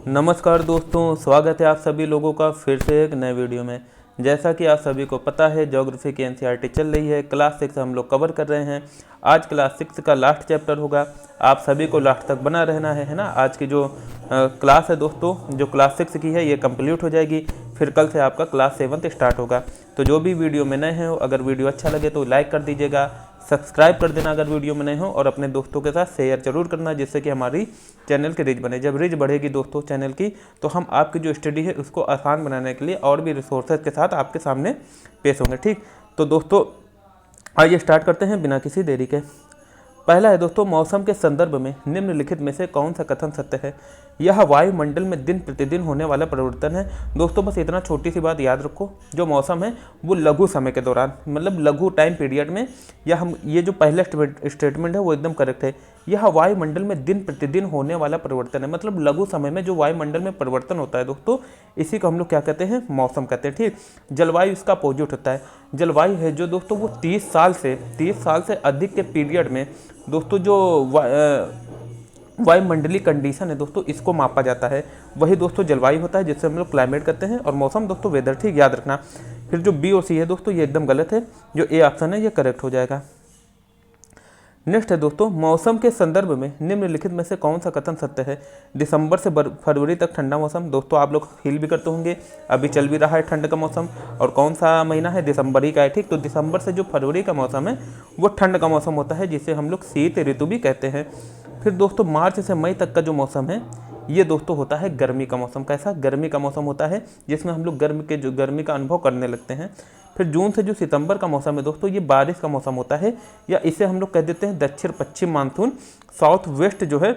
नमस्कार दोस्तों, स्वागत है आप सभी लोगों का फिर से एक नए वीडियो में। जैसा कि आप सभी को पता है, ज्योग्राफी की एनसीईआरटी चल रही है। क्लास 6 हम लोग कवर कर रहे हैं। आज क्लास 6 का लास्ट चैप्टर होगा। आप सभी को लास्ट तक बना रहना है ना। आज की जो क्लास है दोस्तों, जो क्लास 6 की है, ये कंप्लीट हो जाएगी। फिर कल से आपका क्लास 7 स्टार्ट होगा। तो जो भी वीडियो में नए हैं, अगर वीडियो अच्छा लगे तो लाइक कर दीजिएगा, सब्सक्राइब कर देना अगर वीडियो में नए हो, और अपने दोस्तों के साथ शेयर जरूर करना, जिससे कि हमारी चैनल की रीच बने। जब रीच बढ़ेगी दोस्तों चैनल की, तो हम आपकी जो स्टडी है उसको आसान बनाने के लिए और भी रिसोर्सेज के साथ आपके सामने पेश होंगे। ठीक, तो दोस्तों आइए स्टार्ट करते हैं बिना किसी देरी के। पहला है दोस्तों, मौसम के संदर्भ में निम्नलिखित में से कौन सा कथन सत्य है? यह वायुमंडल में दिन प्रतिदिन होने वाला परिवर्तन है। दोस्तों बस इतना छोटी सी बात याद रखो, जो मौसम है वो लघु समय के दौरान, मतलब लघु टाइम पीरियड में, या हम ये जो पहला स्टेटमेंट है वो एकदम करेक्ट है। यह वायुमंडल में दिन प्रतिदिन होने वाला परिवर्तन है, मतलब लघु समय में जो वायुमंडल में परिवर्तन होता है दोस्तों, इसी को हम लोग क्या कहते हैं? मौसम कहते हैं। ठीक, जलवायु इसका अपोजिट होता है। जलवायु है जो दोस्तों, वो 30 साल से अधिक के पीरियड में दोस्तों जो वायुमंडलीय कंडीशन है दोस्तों, इसको मापा जाता है। वही दोस्तों जलवायु होता है, जिससे हम लोग क्लाइमेट कहते हैं, और मौसम दोस्तों वेदर। ठीक, याद रखना। फिर जो बी और सी है दोस्तों, ये एकदम गलत है। जो ए ऑप्शन है ये करेक्ट हो जाएगा। नेक्स्ट है दोस्तों, मौसम के संदर्भ में निम्नलिखित में से कौन सा कथन सत्य है? दिसंबर से फरवरी तक ठंडा मौसम। दोस्तों आप लोग फील भी करते होंगे, अभी चल भी रहा है ठंड का मौसम, और कौन सा महीना है? दिसंबर ही का है। ठीक, तो दिसंबर से जो फरवरी का मौसम है वो ठंड का मौसम होता है, जिसे हम लोग शीत ऋतु भी कहते हैं। फिर दोस्तों मार्च से मई तक का जो मौसम है, ये दोस्तों होता है गर्मी का मौसम। कैसा? गर्मी का मौसम होता है, जिसमें हम लोग गर्मी का अनुभव करने लगते हैं। फिर जून से जो सितंबर का मौसम है दोस्तों, ये बारिश का मौसम होता है, या इसे हम लोग कह देते हैं दक्षिण पश्चिम मानसून, साउथ वेस्ट जो है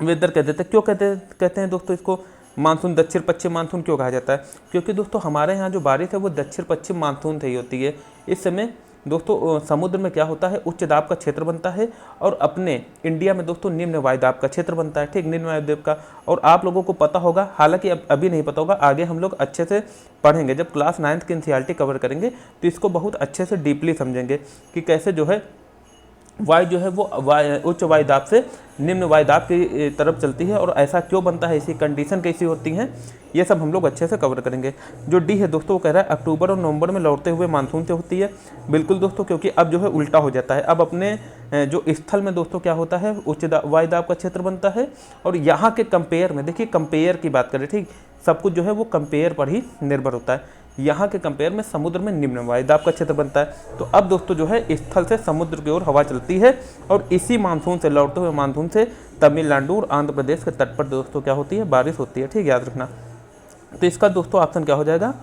वेदर कह देते हैं। क्यों कहते हैं दोस्तों इसको मानसून? दक्षिण पश्चिम मानसून क्यों कहा जाता है? क्योंकि दोस्तों हमारे यहाँ जो बारिश है वो दक्षिण पश्चिम मानसून से ही होती है। इस समय दोस्तों समुद्र में क्या होता है? उच्च दाब का क्षेत्र बनता है, और अपने इंडिया में दोस्तों निम्न वायुदाब का क्षेत्र बनता है। ठीक, निम्न वायुदाब का। और आप लोगों को पता होगा, हालांकि अभी नहीं पता होगा, आगे हम लोग अच्छे से पढ़ेंगे। जब क्लास 9 की एनसीईआरटी कवर करेंगे तो इसको बहुत अच्छे से डीपली समझेंगे कि कैसे जो है वायु जो है वो उच्च वायुदाब से निम्न वायुदाब की तरफ चलती है, और ऐसा क्यों बनता है, इसी कंडीशन कैसी होती हैं, ये सब हम लोग अच्छे से कवर करेंगे। जो डी है दोस्तों, वो कह रहा है अक्टूबर और नवंबर में लौटते हुए मानसून से होती है। बिल्कुल दोस्तों, क्योंकि अब जो है उल्टा हो जाता है। अब अपने जो स्थल में दोस्तों क्या होता है? उच्च वायुदाब का क्षेत्र बनता है, और यहाँ के कंपेयर में, देखिए कंपेयर की बात करें, ठीक, सब कुछ जो है वो कंपेयर पर ही निर्भर होता है। यहाँ के कंपेयर में समुद्र में निम्न वायुदाब का क्षेत्र बनता है। तो अब दोस्तों जो है स्थल से समुद्र की ओर हवा चलती है, और इसी मानसून से, लौटते हुए मानसून से तमिलनाडु और आंध्र प्रदेश के तट पर दोस्तों क्या होती है? बारिश होती है। ठीक, याद रखना। तो इसका दोस्तों ऑप्शन क्या हो जाएगा?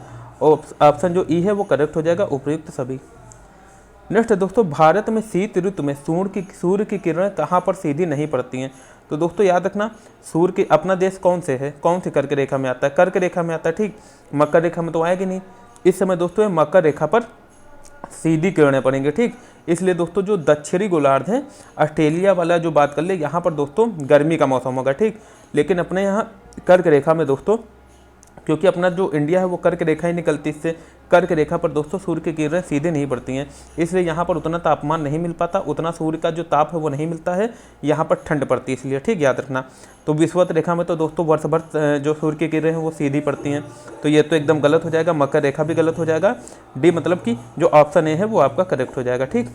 ऑप्शन जो ई है वो करेक्ट हो जाएगा, उपयुक्त सभी। नेक्स्ट है दोस्तों, भारत में शीत ऋतु में सूर्य की किरणें कहाँ पर सीधी नहीं पड़ती हैं? तो दोस्तों याद रखना, सूर्य की, अपना देश कौन से है, कौन सी कर्क रेखा में आता है? कर्क रेखा में आता है। ठीक, मकर रेखा में तो आएगी नहीं। इस समय दोस्तों मकर रेखा पर सीधी किरणें पड़ेंगे। ठीक, इसलिए दोस्तों जो दक्षिणी गोलार्ध है, ऑस्ट्रेलिया वाला जो बात कर ले, यहाँ पर दोस्तों गर्मी का मौसम होगा। ठीक, लेकिन अपने यहाँ कर्क रेखा में दोस्तों, क्योंकि अपना जो इंडिया है वो कर्क रेखा ही निकलती, इससे कर्क रेखा पर दोस्तों सूर्य की किरणें सीधे नहीं पड़ती हैं, इसलिए यहाँ पर उतना तापमान नहीं मिल पाता, उतना सूर्य का जो ताप है वो नहीं मिलता है, यहाँ पर ठंड पड़ती है इसलिए। ठीक, याद रखना। तो विषुवत रेखा में तो दोस्तों वर्ष भर जो सूर्य की किरणें हैं वो सीधी पड़ती हैं, तो ये तो एकदम गलत हो जाएगा। मकर रेखा भी गलत हो जाएगा। डी मतलब कि जो ऑप्शन ए है वो आपका करेक्ट हो जाएगा। ठीक,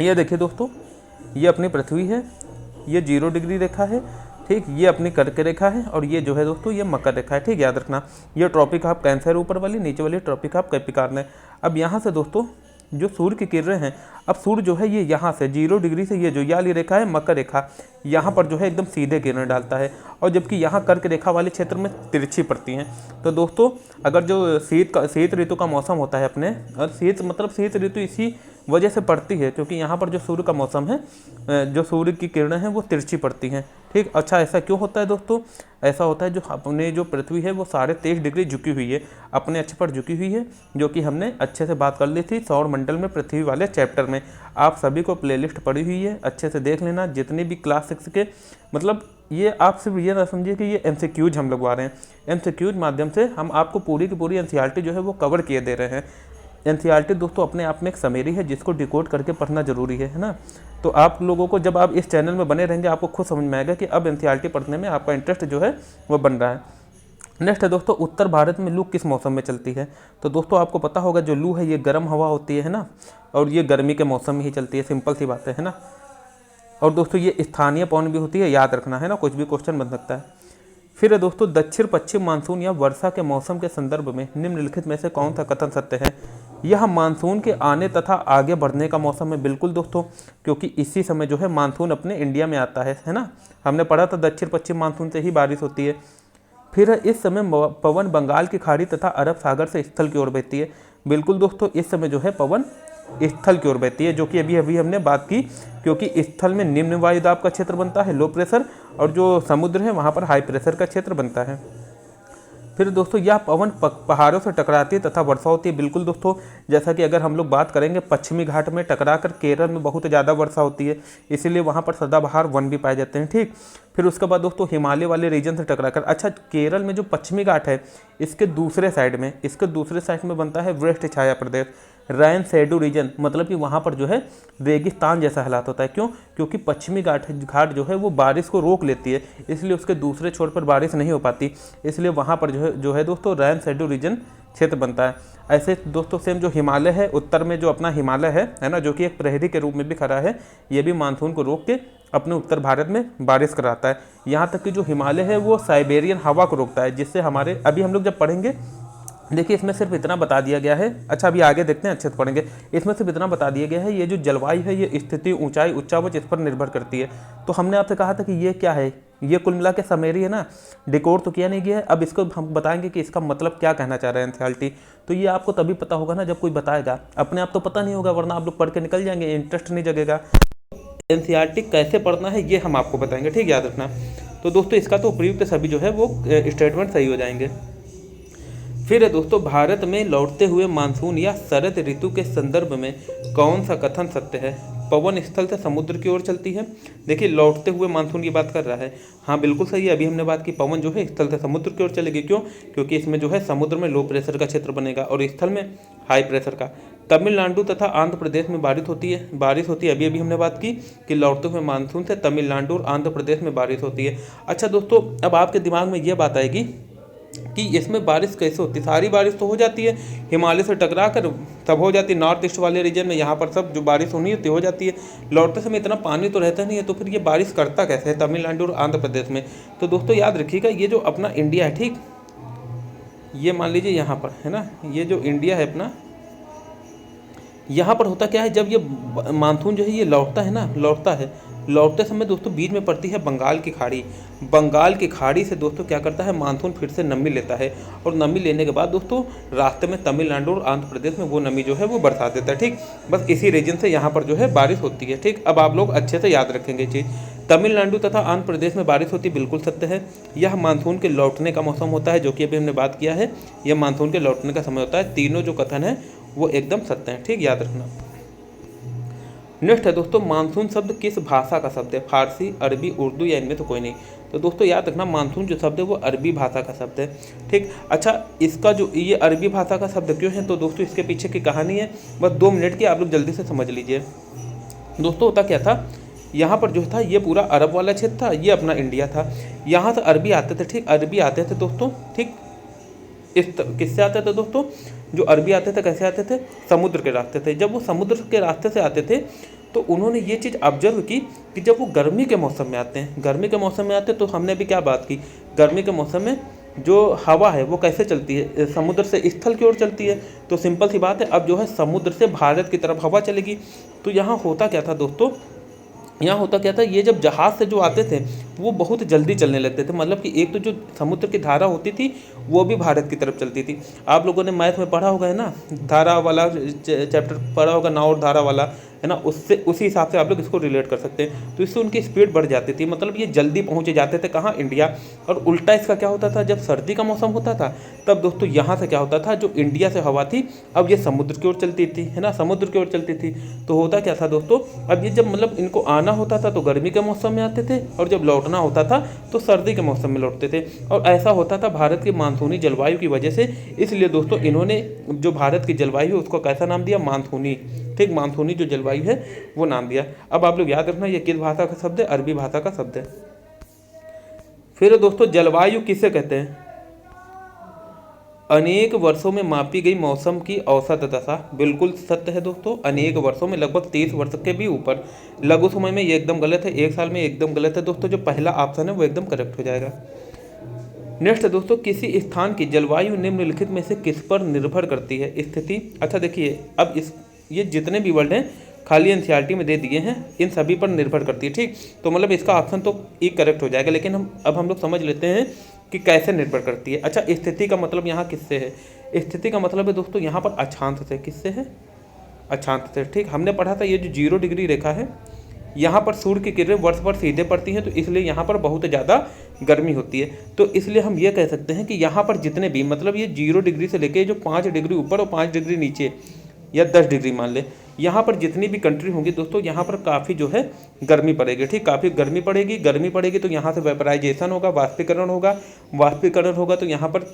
ये देखिए दोस्तों, ये अपनी पृथ्वी है, ये 0 डिग्री रेखा है। ठीक, ये अपनी कर्क रेखा है, और ये जो है दोस्तों ये मकर रेखा है। ठीक, याद रखना। ये ट्रॉपिक ऑफ कैंसर ऊपर वाली, नीचे वाली ट्रॉपिक ऑफ कैप्रिकॉर्न है। अब यहाँ से दोस्तों जो सूर्य की किरणें हैं, अब सूर्य जो है ये यहाँ से 0 डिग्री से, ये जो ये वाली रेखा है मकर रेखा, यहाँ पर जो है एकदम सीधे किरण डालता है, और जबकि यहाँ कर्क रेखा वाले क्षेत्र में तिरछी पड़ती हैं। तो दोस्तों अगर जो शीत ऋतु का मौसम होता है अपने, और शीत ऋतु इसी वजह से पड़ती है क्योंकि यहाँ पर जो सूर्य का मौसम है, जो सूर्य की किरणें हैं वो तिरछी पड़ती हैं। ठीक, अच्छा ऐसा क्यों होता है दोस्तों? ऐसा होता है, जो अपने जो पृथ्वी है वो 23.5 डिग्री झुकी हुई है, अपने अक्ष पर झुकी हुई है, जो कि हमने अच्छे से बात कर ली थी सौर मंडल में पृथ्वी वाले चैप्टर में। आप सभी को प्लेलिस्ट पड़ी हुई है, अच्छे से देख लेना। जितने भी क्लास 6 के, मतलब ये आप सिर्फ ये ना समझिए कि ये MCQs हम लगवा रहे हैं। MCQs माध्यम से हम आपको पूरी की पूरी एनसीईआरटी जो है वो कवर किए दे रहे हैं। एनसीईआरटी दोस्तों अपने आप में एक समरी है, जिसको डिकोड करके पढ़ना जरूरी है ना। तो आप लोगों को जब आप इस चैनल में बने रहेंगे आपको खुद समझ में आएगा कि अब एनसीईआरटी पढ़ने में आपका इंटरेस्ट जो है वो बन रहा है। नेक्स्ट है दोस्तों, उत्तर भारत में लू किस मौसम में चलती है। तो दोस्तों आपको पता होगा जो लू है ये गर्म हवा होती है ना, और ये गर्मी के मौसम में ही चलती है, सिंपल सी बात है ना। और दोस्तों ये स्थानीय पवन भी होती है, याद रखना है ना, कुछ भी क्वेश्चन बन सकता है। फिर है दोस्तों, दक्षिण पश्चिम मानसून या वर्षा के मौसम के संदर्भ में निम्नलिखित में से कौन सा कथन सत्य है। यह मानसून के आने तथा आगे बढ़ने का मौसम है। बिल्कुल दोस्तों, क्योंकि इसी समय जो है मानसून अपने इंडिया में आता है ना। हमने पढ़ा था दक्षिण पश्चिम मानसून से ही बारिश होती है। फिर इस समय पवन बंगाल की खाड़ी तथा अरब सागर से स्थल की ओर बहती है। बिल्कुल दोस्तों, इस समय जो है पवन स्थल की ओर बहती है, जो कि अभी अभी हमने बात की, क्योंकि स्थल में निम्न वायुदाब का क्षेत्र बनता है, लो प्रेशर, और जो समुद्र है वहाँ पर हाई प्रेशर का क्षेत्र बनता है। फिर दोस्तों यह पवन पहाड़ों से टकराती है तथा वर्षा होती है। बिल्कुल दोस्तों, जैसा कि अगर हम लोग बात करेंगे पश्चिमी घाट में टकराकर केरल में बहुत ज़्यादा वर्षा होती है, इसीलिए वहाँ पर सदाबहार वन भी पाए जाते हैं। ठीक, फिर उसके बाद दोस्तों हिमालय वाले रीजन से टकराकर, अच्छा केरल में जो पश्चिमी घाट है इसके दूसरे साइड में बनता है वेस्ट छाया प्रदेश, रैन शेडो रीजन, मतलब कि वहाँ पर जो है रेगिस्तान जैसा हालात होता है। क्यों? क्योंकि पश्चिमी घाट जो है वो बारिश को रोक लेती है, इसलिए उसके दूसरे छोर पर बारिश नहीं हो पाती, इसलिए वहाँ पर जो है दोस्तों रैन शेडो रीजन क्षेत्र बनता है। ऐसे दोस्तों सेम जो हिमालय है, उत्तर में जो अपना हिमालय है ना, जो कि एक प्रहरी के रूप में भी खड़ा है, ये भी मानसून को रोक के अपने उत्तर भारत में बारिश कराता है। यहाँ तक कि जो हिमालय है वो साइबेरियन हवा को रोकता है, जिससे हमारे अभी हम लोग जब पढ़ेंगे, देखिए इसमें सिर्फ इतना बता दिया गया है। अच्छा अभी आगे देखते हैं, अच्छे से पढ़ेंगे। इसमें सिर्फ इतना बता दिया गया है, ये जो जलवायु है ये स्थिति, ऊंचाई, उच्चावच इस पर निर्भर करती है। तो हमने आपसे कहा था कि ये क्या है, ये कुल मिला के समरी है ना, डिकोड तो किया नहीं गया है। अब इसको हम बताएंगे कि इसका मतलब क्या कहना चाह रहे हैं एनसीईआरटी। तो ये आपको तभी पता होगा ना जब कोई बताएगा, अपने आप तो पता नहीं होगा, वरना आप लोग पढ़ के निकल जाएंगे, इंटरेस्ट नहीं जगेगा। एनसीईआरटी कैसे पढ़ना है ये हम आपको बताएंगे, ठीक, याद रखना। तो दोस्तों इसका तो उपयुक्त सभी जो है वो स्टेटमेंट सही हो जाएंगे। फिर है दोस्तों, भारत में लौटते हुए मानसून या शरद ऋतु के संदर्भ में कौन सा कथन सत्य है। पवन स्थल से समुद्र की ओर चलती है। देखिए लौटते हुए मानसून की बात कर रहा है, हाँ बिल्कुल सही है। अभी हमने बात की पवन जो है स्थल से समुद्र की ओर चलेगी। क्यों? क्योंकि इसमें जो है समुद्र में लो प्रेशर का क्षेत्र बनेगा और स्थल में हाई प्रेशर का। तमिलनाडु तथा आंध्र प्रदेश में बारिश होती है। अभी अभी हमने बात की कि लौटते हुए मानसून से तमिलनाडु और आंध्र प्रदेश में बारिश होती है। अच्छा दोस्तों, अब आपके दिमाग में ये बात आएगी कि इसमें बारिश कैसे होती है। सारी बारिश तो हो जाती है हिमालय से टकरा कर, तब हो जाती है नॉर्थ ईस्ट वाले रीजन में, यहाँ पर सब जो बारिश होनी होती हो जाती है। लौटते समय इतना पानी तो रहता नहीं है, तो फिर ये बारिश करता कैसे है तमिलनाडु और आंध्र प्रदेश में। तो दोस्तों याद रखिएगा, ये जो अपना इंडिया है, ठीक, ये मान लीजिए यहाँ पर है ना, ये जो इंडिया है अपना, यहाँ पर होता क्या है, जब ये मानसून जो है ये लौटता है, लौटते समय दोस्तों बीच में पड़ती है बंगाल की खाड़ी। बंगाल की खाड़ी से दोस्तों क्या करता है, मानसून फिर से नमी लेता है, और नमी लेने के बाद दोस्तों रास्ते में तमिलनाडु और आंध्र प्रदेश में वो नमी जो है वो बरसा देता है। ठीक, बस इसी रीजन से यहाँ पर जो है बारिश होती है। ठीक, अब आप लोग अच्छे से याद रखेंगे चीज़। तमिलनाडु तथा आंध्र प्रदेश में बारिश होती बिल्कुल सत्य है। यह मानसून के लौटने का मौसम होता है, जो कि अभी हमने बात किया है, यह मानसून के लौटने का समय होता है। तीनों जो कथन है वो एकदम सत्य है। ठीक, याद रखना। नेक्स्ट है दोस्तों, मानसून शब्द किस भाषा का शब्द है, फारसी, अरबी, उर्दू या इनमें तो कोई नहीं। तो दोस्तों याद रखना, मानसून जो शब्द है वो अरबी भाषा का शब्द है। ठीक, अच्छा इसका जो ये अरबी भाषा का शब्द क्यों है, तो दोस्तों इसके पीछे की कहानी है, बस 2 मिनट की, आप लोग जल्दी से समझ लीजिए। दोस्तों होता क्या था, यहाँ पर जो था ये पूरा अरब वाला क्षेत्र था, ये अपना इंडिया था। यहाँ से अरबी आते थे। ठीक, अरबी आते थे दोस्तों। ठीक, किससे आते थे दोस्तों, जो अरबी आते थे कैसे आते थे, समुद्र के रास्ते थे। जब वो समुद्र के रास्ते से आते थे तो उन्होंने ये चीज़ ऑब्जर्व की कि जब वो गर्मी के मौसम में आते हैं, तो हमने अभी क्या बात की, गर्मी के मौसम में जो हवा है वो कैसे चलती है, समुद्र से स्थल की ओर चलती है। तो सिंपल सी बात है, अब जो है समुद्र से भारत की तरफ हवा चलेगी। तो यहाँ होता क्या था दोस्तों, ये जब जहाज़ से जो आते थे वो बहुत जल्दी चलने लगते थे। मतलब कि एक तो जो समुद्र की धारा होती थी वो भी भारत की तरफ चलती थी। आप लोगों ने मैथ में पढ़ा होगा, है ना, धारा वाला चैप्टर पढ़ा होगा, नाव और धारा वाला, है ना, उससे उसी हिसाब से आप लोग इसको रिलेट कर सकते हैं। तो इससे उनकी स्पीड बढ़ जाती थी, मतलब ये जल्दी पहुँचे जाते थे कहाँ, इंडिया। और उल्टा इसका क्या होता था, जब सर्दी का मौसम होता था तब दोस्तों यहाँ से क्या होता था, जो इंडिया से हवा थी अब ये समुद्र की ओर चलती थी, है ना, समुद्र की ओर चलती थी। तो होता क्या था दोस्तों, अब ये जब मतलब इनको आना होता था तो गर्मी के मौसम में आते थे, और जब लौटना लौटना होता था तो सर्दी के मौसम में लौटते थे। और ऐसा होता था भारत की मानसूनी जलवायु की वजह से, इसलिए दोस्तों इन्होंने जो भारत की जलवायु है उसको कैसा नाम दिया, मानसूनी। ठीक, मानसूनी जो जलवायु है वो नाम दिया। अब आप लोग याद रखना ये किस भाषा का शब्द है, अरबी भाषा का शब्द है। फिर दोस्तों जलवायु किसे कहते हैं, अनेक वर्षों में मापी गई मौसम की औसत दशा। बिल्कुल सत्य है दोस्तों, अनेक वर्षों में लगभग 30 वर्ष के भी ऊपर। लघु समय में ये एकदम गलत है, एक साल में एकदम गलत है दोस्तों। जो पहला ऑप्शन है वो एकदम करेक्ट हो जाएगा। नेक्स्ट दोस्तों, किसी स्थान की जलवायु निम्नलिखित में से किस पर निर्भर करती है, स्थिति। अच्छा देखिए, अब ये जितने भी वर्ड हैं खाली एनसीईआरटी में दे दिए हैं, इन सभी पर निर्भर करती है। ठीक, तो मतलब इसका ऑप्शन तो एक करेक्ट हो जाएगा, लेकिन हम लोग समझ लेते हैं कि कैसे निर्भर करती है। अच्छा, स्थिति का मतलब यहाँ किससे है, स्थिति का मतलब है दोस्तों यहाँ पर अक्षांश से। किससे है, अक्षांश से। ठीक, हमने पढ़ा था ये जो 0 डिग्री रेखा है, यहाँ पर सूर्य की किरणें वर्ष पर सीधे पड़ती हैं, तो इसलिए यहाँ पर बहुत ज़्यादा गर्मी होती है। तो इसलिए हम ये कह सकते हैं कि यहाँ पर जितने भी मतलब ये 0 डिग्री से लेके जो 5 डिग्री ऊपर और 5 डिग्री नीचे या 10 डिग्री मान ले, यहाँ पर जितनी भी कंट्री होंगी दोस्तों, यहाँ पर काफ़ी जो है गर्मी पड़ेगी। ठीक, काफ़ी गर्मी पड़ेगी तो यहाँ से वेपराइजेशन होगा, वाष्पीकरण होगा तो यहाँ पर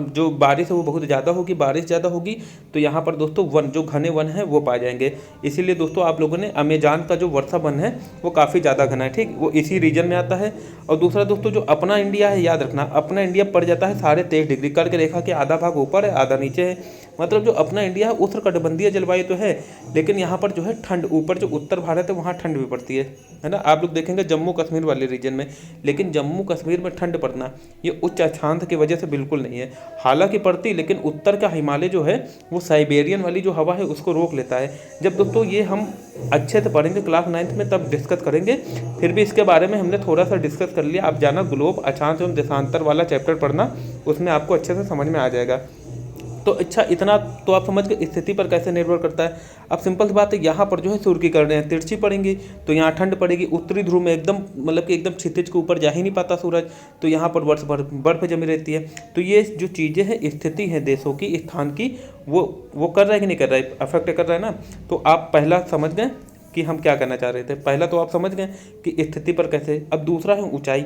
जो बारिश है वो बहुत ज़्यादा होगी, बारिश ज़्यादा होगी तो यहाँ पर दोस्तों वन, जो घने वन है वो पाए जाएंगे। इसीलिए दोस्तों आप लोगों ने अमेज़न का जो वर्षा वन है वो काफ़ी ज़्यादा घना है। ठीक, वो इसी रीजन में आता है। और दूसरा दोस्तों जो अपना इंडिया है, याद रखना अपना इंडिया पड़ जाता है 23.5 डिग्री कर्क रेखा के, आधा भाग ऊपर है आधा नीचे है। मतलब जो अपना इंडिया है उष्णकटिबंधीय जलवायु तो है, लेकिन यहाँ पर जो है ठंड, ऊपर जो उत्तर भारत है वहाँ ठंड भी पड़ती है ना। आप लोग देखेंगे जम्मू कश्मीर वाले रीजन में, लेकिन जम्मू कश्मीर में ठंड पड़ना ये उच्च अक्षांश की वजह से बिल्कुल नहीं है। हालांकि पड़ती, लेकिन उत्तर का हिमालय जो है वो साइबेरियन वाली जो हवा है उसको रोक लेता है। जब दोस्तों ये हम अच्छे से पढ़ेंगे क्लास 9th में तब डिस्कस करेंगे, फिर भी इसके बारे में हमने थोड़ा सा डिस्कस कर लिया। आप जाना ग्लोब, अक्षांश एवं देशांतर वाला चैप्टर पढ़ना, उसमें आपको अच्छे से समझ में आ जाएगा। तो अच्छा, इतना तो आप समझ गए स्थिति पर कैसे निर्भर करता है। अब सिंपल सी बात है, यहाँ पर जो है सूर्य की किरणें तिरछी पड़ेंगी तो यहाँ ठंड पड़ेगी। उत्तरी ध्रुव में एकदम मतलब कि एकदम क्षितिज के ऊपर जा ही नहीं पाता सूरज, तो यहाँ पर वर्ष भर बर्फ जमी रहती है। तो ये जो चीज़ें हैं, स्थिति हैं देशों की, स्थान की, वो कर रहा है कि नहीं कर रहा है, अफेक्ट कर रहा है ना। तो आप पहला समझ गए कि हम क्या करना चाह रहे थे, पहला तो आप समझ गए कि स्थिति पर कैसे। अब दूसरा है ऊंचाई।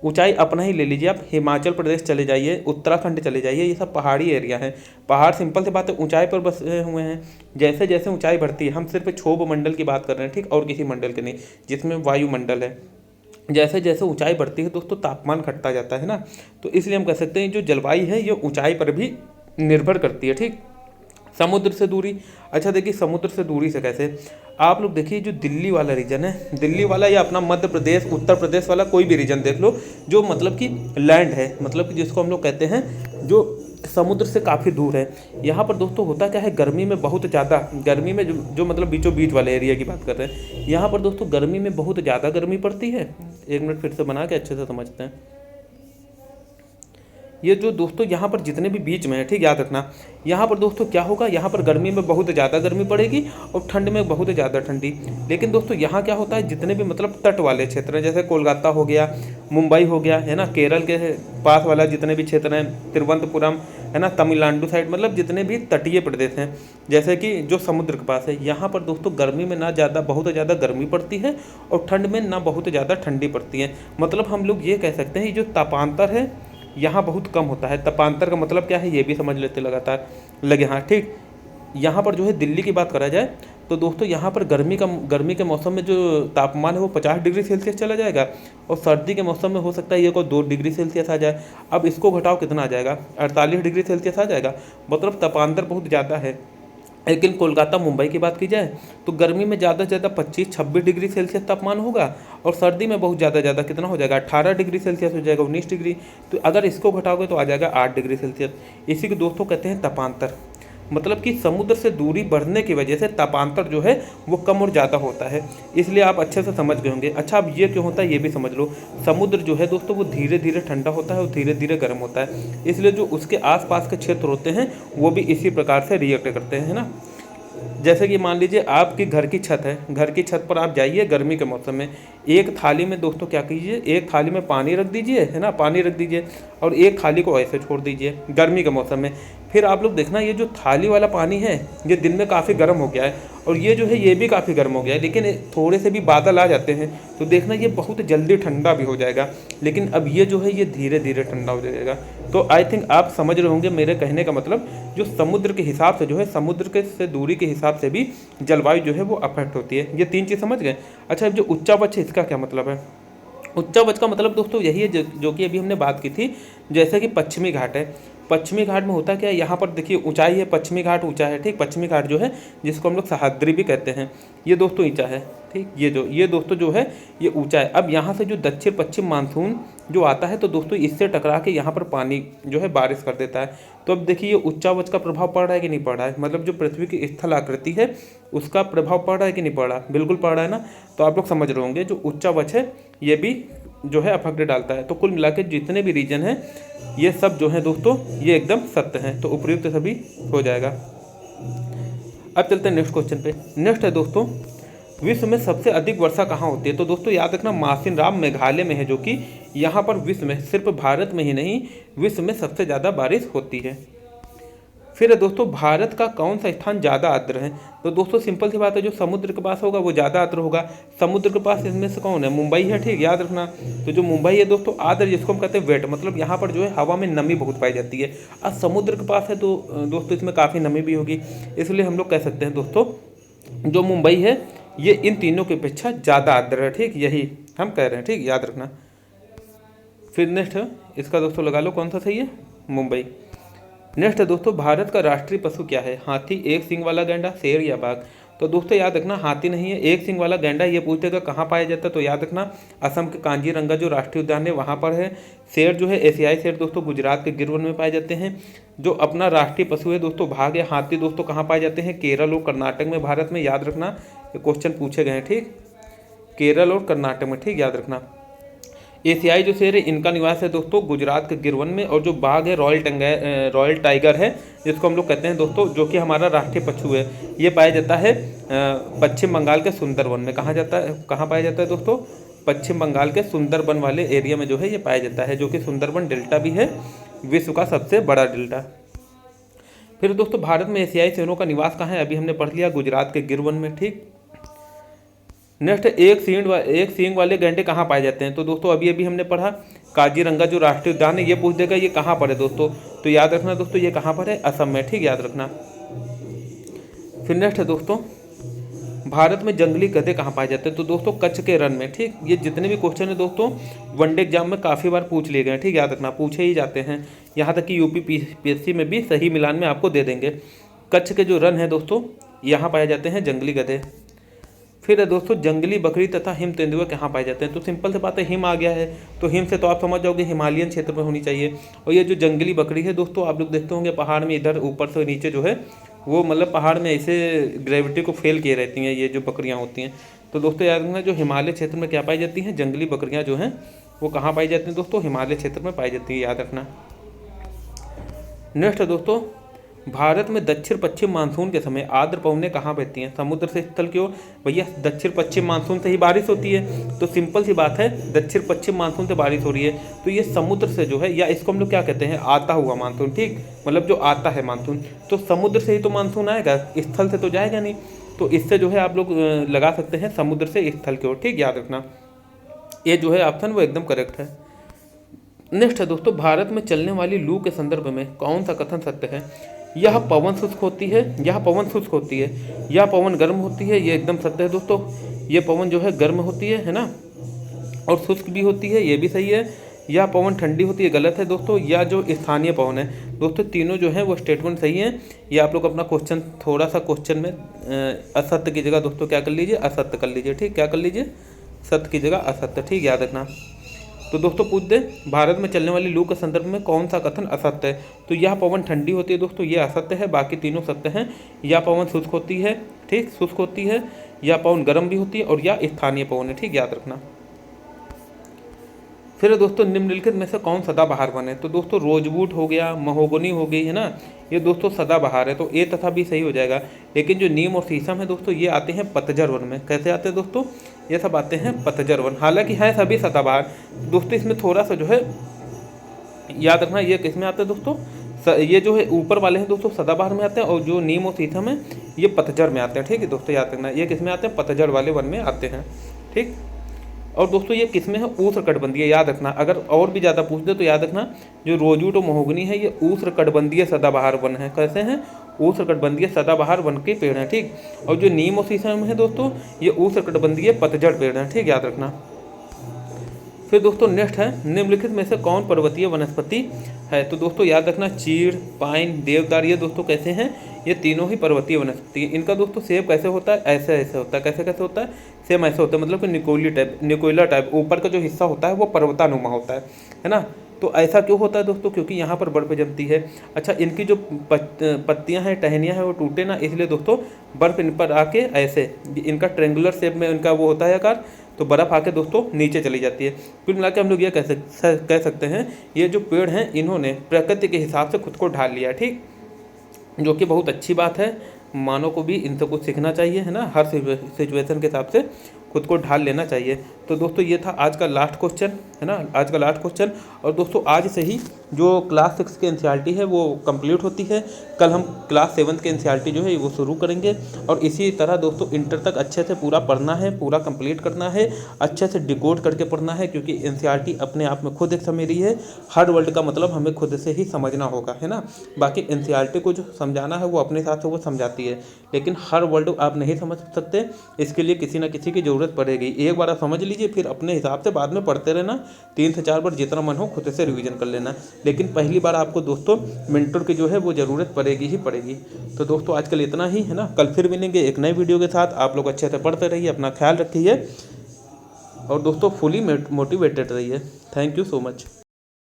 ऊंचाई अपना ही ले लीजिए आप, हिमाचल प्रदेश चले जाइए, उत्तराखंड चले जाइए, ये सब पहाड़ी एरिया है। पहाड़ सिंपल सी बात है ऊंचाई पर बसे हुए हैं। जैसे जैसे ऊंचाई बढ़ती है, हम सिर्फ क्षोभ मंडल की बात कर रहे हैं, ठीक, और किसी मंडल के नहीं जिसमें वायुमंडल है। जैसे जैसे ऊंचाई बढ़ती है दोस्तों तापमान घटता जाता है ना, तो इसलिए हम कह सकते हैं जो जलवायु है ये ऊंचाई पर भी निर्भर करती है। ठीक, समुद्र से दूरी। अच्छा देखिए, समुद्र से दूरी से कैसे, आप लोग देखिए जो दिल्ली वाला रीजन है, दिल्ली वाला या अपना मध्य प्रदेश, उत्तर प्रदेश वाला कोई भी रीजन देख लो, जो मतलब कि लैंड है, मतलब कि जिसको हम लोग कहते हैं जो समुद्र से काफ़ी दूर है। यहाँ पर दोस्तों होता क्या है, गर्मी में बहुत ज़्यादा, गर्मी में जो मतलब बीचों बीच वाले एरिया की बात कर रहे हैं, यहाँ पर दोस्तों गर्मी में बहुत ज़्यादा गर्मी पड़ती है। 1 मिनट फिर से बना के अच्छे से समझते हैं। ये जो दोस्तों यहाँ पर जितने भी बीच में है, ठीक, याद रखना, यहाँ पर दोस्तों क्या होगा, यहाँ पर गर्मी में बहुत ज़्यादा गर्मी पड़ेगी और ठंड में बहुत ज़्यादा ठंडी। लेकिन दोस्तों यहाँ क्या होता है, जितने भी मतलब तट वाले क्षेत्र हैं, जैसे कोलकाता हो गया, मुंबई हो गया, है ना, केरल के पास वाला जितने भी क्षेत्र हैं, तिरुवनंतपुरम, है ना, तमिलनाडु साइड, मतलब जितने भी तटीय प्रदेश हैं, जैसे कि जो समुद्र के पास है, यहाँ पर दोस्तों गर्मी में ना ज़्यादा बहुत ज़्यादा गर्मी पड़ती है और ठंड में ना बहुत ज़्यादा ठंडी पड़ती है। मतलब हम लोग ये कह सकते हैं ये जो तापांतर है यहाँ बहुत कम होता है। तापांतर का मतलब क्या है ये भी समझ लेते लगातार लगे। हाँ ठीक, यहाँ पर जो है दिल्ली की बात करा जाए तो दोस्तों यहाँ पर गर्मी के मौसम में जो तापमान है वो 50 डिग्री सेल्सियस चला जाएगा और सर्दी के मौसम में हो सकता है ये को 2 डिग्री सेल्सियस आ जाए। अब इसको घटाओ कितना आ जाएगा, 48 डिग्री सेल्सियस आ जाएगा। मतलब तापांतर बहुत ज़्यादा है। लेकिन कोलकाता मुंबई की बात की जाए तो गर्मी में ज़्यादा से ज़्यादा 25-26 डिग्री सेल्सियस तापमान होगा और सर्दी में बहुत ज़्यादा कितना हो जाएगा, 18 डिग्री सेल्सियस हो जाएगा, 19 डिग्री। तो अगर इसको घटाओगे तो आ जाएगा 8 डिग्री सेल्सियस। इसी को दोस्तों कहते हैं तापांतर। मतलब कि समुद्र से दूरी बढ़ने की वजह से तापांतर जो है वो कम और ज़्यादा होता है, इसलिए आप अच्छे से समझ गए होंगे। अच्छा, अब ये क्यों होता है ये भी समझ लो। समुद्र जो है दोस्तों वो धीरे धीरे ठंडा होता है और धीरे धीरे गर्म होता है, इसलिए जो उसके आसपास के क्षेत्र होते हैं वो भी इसी प्रकार से रिएक्ट करते हैं, है ना। जैसे कि मान लीजिए आपकी घर की छत है, घर की छत पर आप जाइए गर्मी के मौसम में, एक थाली में दोस्तों क्या कीजिए, एक थाली में पानी रख दीजिए, है ना, पानी रख दीजिए और एक थाली को ऐसे छोड़ दीजिए गर्मी के मौसम में। फिर आप लोग देखना ये जो थाली वाला पानी है ये दिन में काफ़ी गर्म हो गया है, और ये जो है ये भी काफ़ी गर्म हो गया है, लेकिन थोड़े से भी बादल आ जाते हैं तो देखना ये बहुत जल्दी ठंडा भी हो जाएगा, लेकिन अब ये जो है ये धीरे धीरे ठंडा हो जाएगा। तो आई थिंक आप समझ रहे होंगे मेरे कहने का मतलब, जो समुद्र के हिसाब से जो है, समुद्र के से दूरी के हिसाब से भी जलवायु जो है वो अफेक्ट होती है। ये 3 चीज़ समझ गए। अच्छा, अब जो उच्चावच है इसका क्या मतलब है? उच्चावच का मतलब दोस्तों यही है जो कि अभी हमने बात की थी, जैसे कि पश्चिमी घाट है, पश्चिमी घाट में होता क्या है, यहाँ पर देखिए ऊंचाई है, पश्चिमी घाट ऊंचा है, ठीक। पश्चिमी घाट जो है जिसको हम लोग सह्याद्री भी कहते हैं, ये दोस्तों ऊंचा है, ठीक। ये दोस्तों जो है ये ऊंचा है। अब यहाँ से जो दक्षिण पश्चिम मानसून जो आता है तो दोस्तों इससे टकरा के यहाँ पर पानी जो है बारिश कर देता है। तो अब देखिए ये उच्चावच का प्रभाव पड़ रहा है कि नहीं पड़ रहा है, मतलब जो पृथ्वी की स्थल आकृति है उसका प्रभाव पड़ रहा है कि नहीं पड़ रहा, बिल्कुल पड़ रहा है ना। तो आप लोग समझ रहे होंगे जो उच्चावच है ये भी जो है अफेक्ट डालता है। तो कुल मिला के जितने भी रीजन हैं ये सब जो है दोस्तों ये एकदम सत्य हैं, तो उपयुक्त सभी हो जाएगा। अब चलते हैं नेक्स्ट क्वेश्चन पे। नेक्स्ट है दोस्तों, विश्व में सबसे अधिक वर्षा कहाँ होती है? तो दोस्तों याद रखना मासिन राम मेघालय में है, जो कि यहाँ पर विश्व में, सिर्फ भारत में ही नहीं विश्व में सबसे ज़्यादा बारिश होती है। फिर दोस्तों भारत का कौन सा स्थान ज़्यादा आर्द्र है? तो दोस्तों सिंपल सी बात है, जो समुद्र के पास होगा वो ज़्यादा आर्द्र होगा। समुद्र के पास इसमें से कौन है? मुंबई है, ठीक, याद रखना। तो जो मुंबई है दोस्तों आर्द्र, जिसको हम कहते हैं वेट, मतलब यहाँ पर जो है हवा में नमी बहुत पाई जाती है। अब समुद्र के पास है तो दोस्तों इसमें काफ़ी नमी भी होगी, इसलिए हम लोग कह सकते हैं दोस्तों जो मुंबई है ये इन तीनों की अपेक्षा ज़्यादा आर्द्र है, ठीक, यही हम कह रहे हैं, ठीक, याद रखना। फिर नेक्स्ट इसका दोस्तों लगा लो कौन सा सही है, मुंबई। नेक्स्ट है दोस्तों, भारत का राष्ट्रीय पशु क्या है? हाथी, एक सींग वाला गैंडा, शेर या बाघ? तो दोस्तों याद रखना हाथी नहीं है, एक सींग वाला गैंडा। ये पूछेगा कहाँ पाया जाता है, तो याद रखना असम के कांजीरंगा जो राष्ट्रीय उद्यान है वहाँ पर है। शेर जो है एशियाई शेर दोस्तों गुजरात के गिर वन में पाए जाते हैं। जो अपना राष्ट्रीय पशु है दोस्तों बाघ है। हाथी दोस्तों कहाँ पाए जाते हैं? केरल और कर्नाटक में, भारत में, याद रखना ये क्वेश्चन पूछे गए हैं, ठीक, केरल और कर्नाटक में, ठीक, याद रखना। एशियाई जो शेर है इनका निवास है दोस्तों गुजरात के गिरवन में। और जो बाघ है रॉयल टाइगर है, जिसको हम लोग कहते हैं दोस्तों, जो कि हमारा राष्ट्रीय पशु है, ये पाया जाता है पश्चिम बंगाल के सुंदरवन में। कहाँ पाया जाता है दोस्तों? पश्चिम बंगाल के सुंदरबन वाले एरिया में जो है ये पाया जाता है, जो कि सुंदरबन डेल्टा भी है विश्व का सबसे बड़ा डेल्टा। फिर दोस्तों भारत में एशियाई शेरों का निवास कहाँ है? अभी हमने पढ़ लिया गुजरात के गिरवन में, ठीक। नेक्स्ट एक सींग वाले गैंडे कहाँ पाए जाते हैं? तो दोस्तों अभी हमने पढ़ा काजीरंगा जो राष्ट्रीय उद्यान है, ये पूछ देगा ये कहाँ पर है दोस्तों, तो याद रखना दोस्तों ये कहाँ पर है? असम में, ठीक, याद रखना। फिर नेक्स्ट है दोस्तों, भारत में जंगली गधे कहाँ पाए जाते हैं? तो दोस्तों कच्छ के रण में, ठीक। ये जितने भी क्वेश्चन है दोस्तों वनडे एग्जाम में काफ़ी बार पूछ लिए गए, ठीक, याद रखना, पूछे ही जाते हैं। यहाँ तक कि यूपीपीएससी में भी सही मिलान में आपको दे देंगे। कच्छ के जो रण है दोस्तों यहाँ पाए जाते हैं जंगली गधे। फिर है दोस्तों जंगली बकरी तथा हिम तेंदुए कहाँ पाए जाते हैं? तो सिंपल से बात है, हिम आ गया है तो हिम से तो आप समझ जाओगे हिमालयन क्षेत्र में होनी चाहिए। और ये जो जंगली बकरी है दोस्तों आप लोग देखते होंगे पहाड़ में इधर ऊपर से नीचे जो है वो मतलब पहाड़ में ऐसे ग्रेविटी को फेल किए रहती हैं ये जो बकरियाँ होती हैं। तो दोस्तों याद रखना जो हिमालय क्षेत्र में क्या पाई जाती हैं? जंगली बकरियाँ जो हैं वो कहाँ पाई जाती हैं दोस्तों? हिमालय क्षेत्र में पाई जाती है, याद रखना। नेक्स्ट है दोस्तों, भारत में दक्षिण पश्चिम मानसून के समय आर्द्र पवनें कहाँ बहती हैं? समुद्र से स्थल की ओर। भैया दक्षिण पश्चिम मानसून से ही बारिश होती है, तो सिंपल सी बात है दक्षिण पश्चिम मानसून से बारिश हो रही है तो ये समुद्र से जो है, या इसको हम लोग क्या कहते हैं? आता हुआ मानसून, ठीक, मतलब जो आता है मानसून, तो समुद्र से ही तो मानसून आएगा, स्थल से तो जाएगा नहीं। तो इससे जो है आप लोग लगा सकते हैं समुद्र से स्थल की ओर, ठीक, याद रखना। ये जो है ऑप्शन वो एकदम करेक्ट है। नेक्स्ट है दोस्तों, भारत में चलने वाली लू के संदर्भ में कौन सा कथन सत्य है? यह पवन शुष्क होती है, यह पवन शुष्क होती है, यह पवन गर्म होती है, ये एकदम सत्य है दोस्तों। ये पवन जो है गर्म होती है ना, और शुष्क भी होती है, ये भी सही है। यह पवन ठंडी होती है, गलत है दोस्तों। यह जो स्थानीय पवन है दोस्तों, तीनों जो है वो स्टेटमेंट सही है। ये आप लोग अपना क्वेश्चन थोड़ा सा क्वेश्चन में असत्य की जगह दोस्तों क्या कर लीजिए? असत्य कर लीजिए, ठीक, क्या कर लीजिए? सत्य की जगह असत्य, ठीक, याद रखना। तो दोस्तों पूछ दे भारत में चलने वाली लू के संदर्भ में कौन सा कथन असत्य है? तो यह पवन ठंडी होती है दोस्तों, ये असत्य है, बाकी तीनों सत्य हैं। यह पवन शुष्क होती है, ठीक, शुष्क होती है। यह पवन गर्म भी होती है, और यह स्थानीय पवन है, ठीक, याद रखना। फिर दोस्तों निम्नलिखित में से कौन सदाबहार वन है? तो दोस्तों रोजवुड हो गया, महोगनी हो गई, है ना, ये दोस्तों सदाबहार है, तो ए तथा बी सही हो जाएगा। लेकिन जो नीम और शीशम है दोस्तों ये आते हैं पतझर वन में। कैसे आते हैं दोस्तों? ये सब आते हैं पतझर वन, हालांकि है सभी सदाबहार दोस्तों। इसमें थोड़ा सा जो है याद रखना, ये किस में आते हैं दोस्तों? ये जो है ऊपर वाले हैं दोस्तों सदाबहार में आते हैं, और जो नीम और शीशम है ये पतझड़ में आते हैं। ठीक है दोस्तों, याद रखना ये किस में आते हैं, पतझड़ वाले वन में आते हैं। ठीक, और दोस्तों ये किस में है, उष्णकटिबंधीय, याद रखना। अगर और भी ज़्यादा पूछ दे तो याद रखना जो रोजवुड और महोगनी है ये उष्णकटिबंधीय सदाबहार वन है। कैसे हैं, उष्णकटिबंधीय सदाबहार वन के पेड़ हैं। ठीक, और जो नीम और शीशम है दोस्तों ये उष्णकटिबंधीय पतझड़ पेड़ हैं। ठीक, याद रखना। फिर दोस्तों नेक्स्ट है, निम्नलिखित में से कौन पर्वतीय वनस्पति है। तो दोस्तों याद रखना चीड़, पाइन, देवदार, ये दोस्तों कैसे हैं, ये तीनों ही पर्वतीय वनस्पति हैं। इनका दोस्तों शेप कैसे होता है, ऐसे ऐसे होता है। कैसे कैसे होता है, सेम ऐसे होता है, मतलब कि निकोइला टाइप ऊपर का जो हिस्सा होता है वो पर्वतानुमा होता है ना। तो ऐसा क्यों होता है दोस्तों, क्योंकि यहाँ पर बर्फ़ जमती है। अच्छा, इनकी जो पत्तियाँ हैं, टहनियाँ हैं, वो टूटे ना, इसलिए दोस्तों बर्फ़ इन पर आके ऐसे इनका ट्रेंगुलर शेप में इनका वो होता है आकार, तो बर्फ़ आके दोस्तों नीचे चली जाती है। कुल मिला के हम लोग ये कह सकते हैं ये जो पेड़ हैं इन्होंने प्रकृति के हिसाब से खुद को ढाल लिया। ठीक, जो कि बहुत अच्छी बात है, मानव को भी इनसे कुछ सीखना चाहिए, है ना। हर सिचुएशन के हिसाब से खुद को ढाल लेना चाहिए। तो दोस्तों ये था आज का लास्ट क्वेश्चन, है ना, आज का लास्ट क्वेश्चन। और दोस्तों आज से ही जो क्लास 6 की एनसीईआरटी है वो कंप्लीट होती है। कल हम क्लास 7 की एनसीईआरटी जो है वो शुरू करेंगे। और इसी तरह दोस्तों इंटर तक अच्छे से पूरा पढ़ना है, पूरा कंप्लीट करना है, अच्छे से डिकोड करके पढ़ना है, क्योंकि एनसीईआरटी अपने आप में खुद एक समझी है। हर वर्ड का मतलब हमें खुद से ही समझना होगा, है ना। बाकी एनसीईआरटी को जो समझाना है वो अपने हिसाब से वो समझाती है, लेकिन हर वर्ड आप नहीं समझ सकते, इसके लिए किसी ना किसी की ज़रूरत पड़ेगी। एक बार आप समझ लीजिए, फिर अपने हिसाब से बाद में पढ़ते रहना, 3 से 4 बार जितना मन हो खुद से रिवीजन कर लेना। लेकिन पहली बार आपको दोस्तों मेंटर की जो है वो ज़रूरत पड़ेगी ही पड़ेगी। तो दोस्तों आज के लिए इतना ही, है ना। कल फिर मिलेंगे एक नए वीडियो के साथ। आप लोग अच्छे से पढ़ते रहिए, अपना ख्याल रखिए, और दोस्तों फुली मोटिवेटेड रहिए। Thank you so much.